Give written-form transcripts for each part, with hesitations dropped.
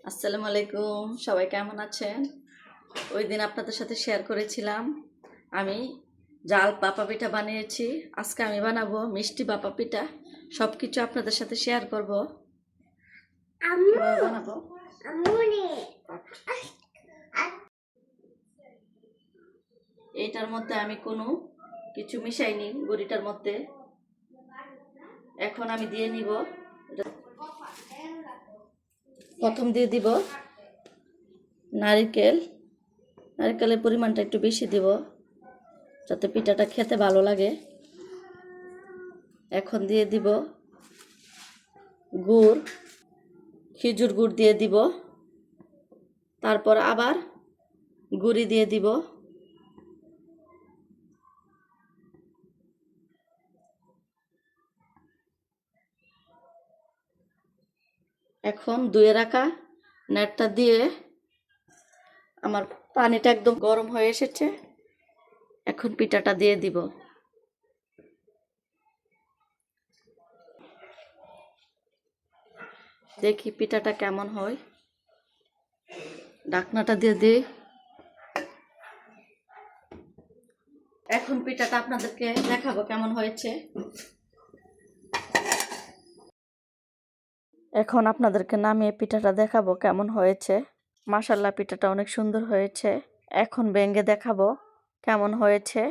আসসালামু আলাইকুম, সবাই কেমন আছেন? ওই দিন আপনাদের সাথে শেয়ার করেছিলাম আমি জাল ভাপা পিঠা বানিয়েছি। আজকে আমি বানাবো মিষ্টি ভাপা পিঠা। সব কিছু আপনাদের সাথে শেয়ার করব। কিভাবে বানাবো এইটার মধ্যে আমি কোনো কিছু মিশাইনি গুঁড়িটার মধ্যে। এখন আমি দিয়ে নিব, প্রথম দিয়ে দিব নারকেলের পরিমাণটা একটু বেশি দিব যাতে পিঠাটা খেতে ভালো লাগে। এখন দিয়ে দিব গুড়, খেজুর গুড় দিয়ে দিব, তারপর আবার গুঁড়ি দিয়ে দিব। এখন ধুয়ে রাখা নেটটা দিয়ে, আমার পানিটা একদম গরম হয়ে এসেছে। এখন পিঠাটা দিয়ে দিব। দেখি পিঠাটা কেমন হয়। ঢাকনাটা দিয়ে দিই। এখন পিঠাটা আপনাদেরকে দেখাবো কেমন হয়েছে। এখন আপনাদেরকে নামিয়ে পিঠাটা দেখাবো কেমন হয়েছে। মাশাআল্লাহ, পিঠাটা অনেক সুন্দর হয়েছে। এখন ভেঙে দেখাবো কেমন হয়েছে।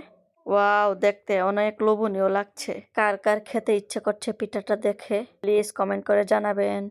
ওয়াও, দেখতে অনেক লোভনীয় লাগছে। কার কার খেতে ইচ্ছে করছে পিঠাটা দেখে প্লিজ কমেন্ট করে জানাবেন।